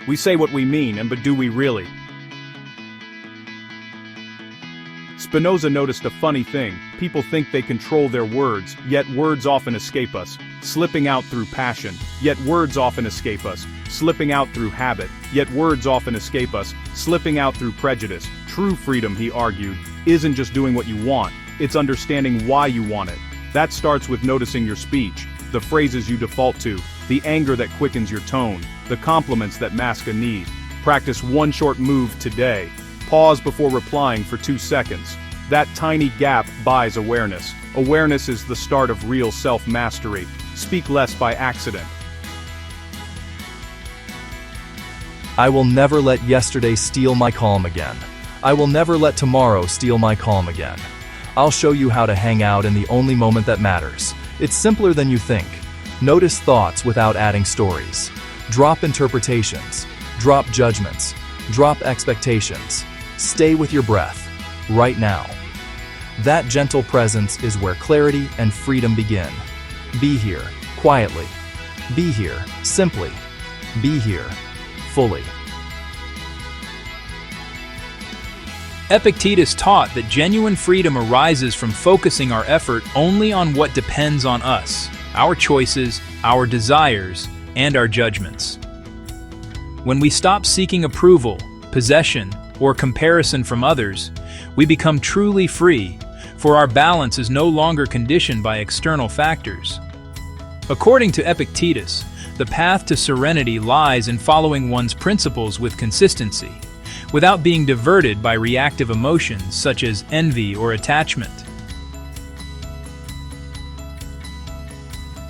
We say what we mean, but do we really? Spinoza noticed a funny thing. People think they control their words, yet words often escape us, slipping out through passion, yet words often escape us, slipping out through habit, yet words often escape us, slipping out through prejudice. True freedom, he argued, isn't just doing what you want, it's understanding why you want it. That starts with noticing your speech, the phrases you default to, the anger that quickens your tone, the compliments that mask a need. Practice one short move today. Pause before replying for 2 seconds. That tiny gap buys awareness. Awareness is the start of real self-mastery. Speak less by accident. I will never let yesterday steal my calm again. I will never let tomorrow steal my calm again. I'll show you how to hang out in the only moment that matters. It's simpler than you think. Notice thoughts without adding stories. Drop interpretations. Drop judgments. Drop expectations. Stay with your breath, right now. That gentle presence is where clarity and freedom begin. Be here, quietly. Be here, simply. Be here, fully. Epictetus taught that genuine freedom arises from focusing our effort only on what depends on us, our choices, our desires, and our judgments. When we stop seeking approval, possession, or comparison from others, we become truly free, for our balance is no longer conditioned by external factors. According to Epictetus, the path to serenity lies in following one's principles with consistency, without being diverted by reactive emotions such as envy or attachment.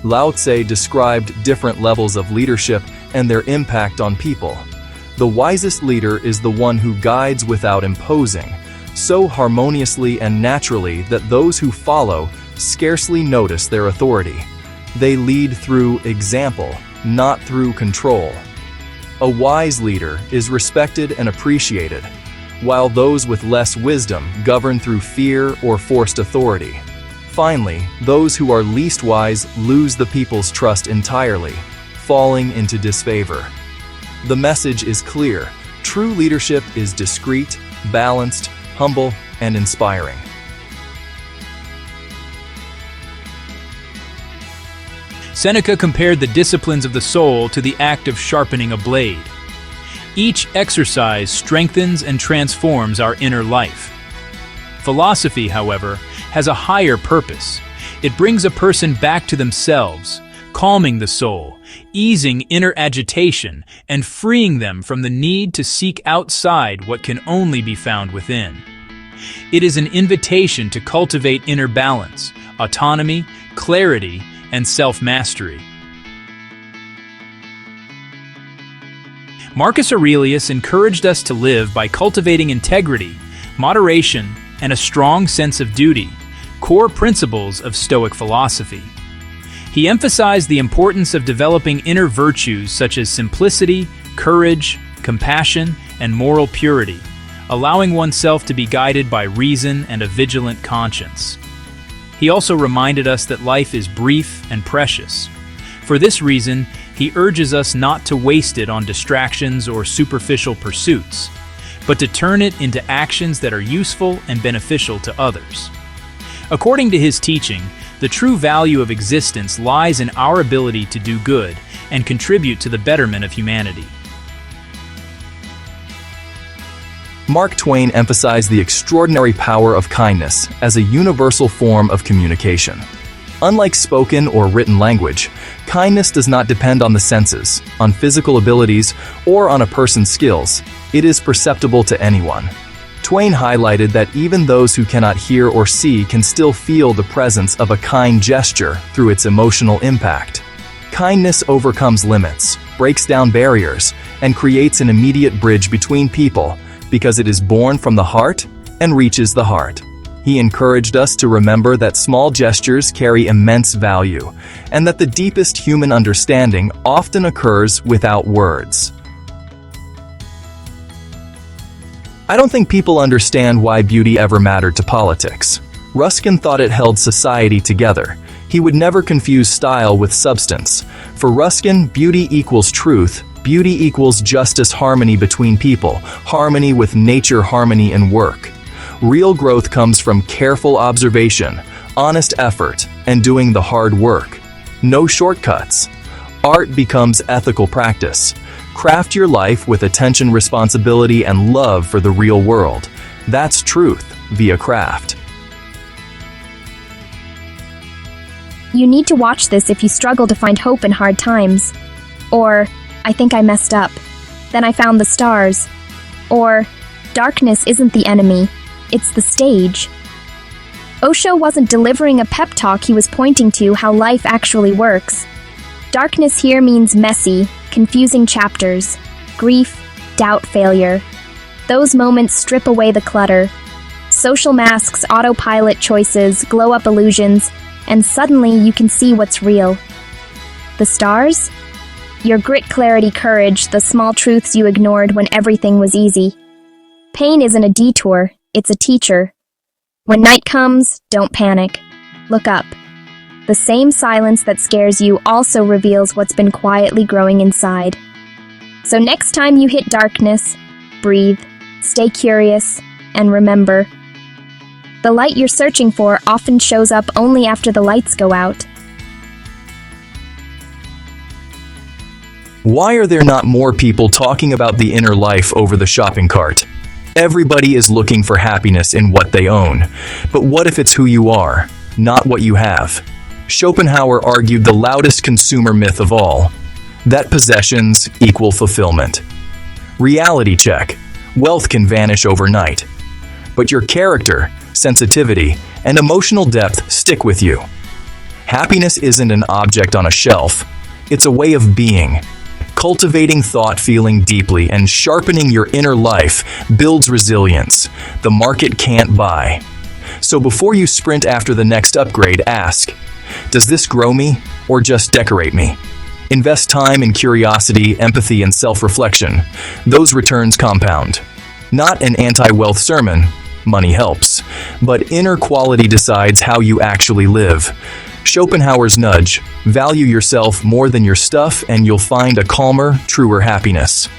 Lao Tse described different levels of leadership and their impact on people. The wisest leader is the one who guides without imposing, so harmoniously and naturally that those who follow scarcely notice their authority. They lead through example, not through control. A wise leader is respected and appreciated, while those with less wisdom govern through fear or forced authority. Finally, those who are least wise lose the people's trust entirely, falling into disfavor. The message is clear. True leadership is discreet, balanced, humble, and inspiring. Seneca compared the disciplines of the soul to the act of sharpening a blade. Each exercise strengthens and transforms our inner life. Philosophy, however, has a higher purpose. It brings a person back to themselves, calming the soul, easing inner agitation, and freeing them from the need to seek outside what can only be found within. It is an invitation to cultivate inner balance, autonomy, clarity, and self-mastery. Marcus Aurelius encouraged us to live by cultivating integrity, moderation, and a strong sense of duty, core principles of Stoic philosophy. He emphasized the importance of developing inner virtues such as simplicity, courage, compassion, and moral purity, allowing oneself to be guided by reason and a vigilant conscience. He also reminded us that life is brief and precious. For this reason, he urges us not to waste it on distractions or superficial pursuits, but to turn it into actions that are useful and beneficial to others. According to his teaching, the true value of existence lies in our ability to do good and contribute to the betterment of humanity. Mark Twain emphasized the extraordinary power of kindness as a universal form of communication. Unlike spoken or written language, kindness does not depend on the senses, on physical abilities, or on a person's skills. It is perceptible to anyone. Twain highlighted that even those who cannot hear or see can still feel the presence of a kind gesture through its emotional impact. Kindness overcomes limits, breaks down barriers, and creates an immediate bridge between people, because it is born from the heart and reaches the heart. He encouraged us to remember that small gestures carry immense value, and that the deepest human understanding often occurs without words. I don't think people understand why beauty ever mattered to politics. Ruskin thought it held society together. He would never confuse style with substance. For Ruskin, beauty equals truth, beauty equals justice, harmony between people, harmony with nature, harmony in work. Real growth comes from careful observation, honest effort, and doing the hard work. No shortcuts. Art becomes ethical practice. Craft your life with attention, responsibility, and love for the real world. That's truth via craft. You need to watch this if you struggle to find hope in hard times. Or, I think I messed up. Then I found the stars. Or, darkness isn't the enemy, it's the stage. Osho wasn't delivering a pep talk, he was pointing to how life actually works. Darkness here means messy, confusing chapters, grief, doubt, failure. Those moments strip away the clutter. Social masks, autopilot choices, glow-up illusions, and suddenly you can see what's real. The stars? Your grit, clarity, courage, the small truths you ignored when everything was easy. Pain isn't a detour, it's a teacher. When night comes, don't panic. Look up. The same silence that scares you also reveals what's been quietly growing inside. So next time you hit darkness, breathe, stay curious, and remember, the light you're searching for often shows up only after the lights go out. Why are there not more people talking about the inner life over the shopping cart? Everybody is looking for happiness in what they own. But what if it's who you are, not what you have? Schopenhauer argued the loudest consumer myth of all, that possessions equal fulfillment. Reality check. Wealth can vanish overnight. But your character, sensitivity, and emotional depth stick with you. Happiness isn't an object on a shelf. It's a way of being. Cultivating thought, feeling deeply, and sharpening your inner life builds resilience the market can't buy. So before you sprint after the next upgrade, ask, does this grow me or just decorate me? Invest time in curiosity, empathy, and self-reflection. Those returns compound. Not an anti-wealth sermon, money helps, but inner quality decides how you actually live. Schopenhauer's nudge, value yourself more than your stuff and you'll find a calmer, truer happiness.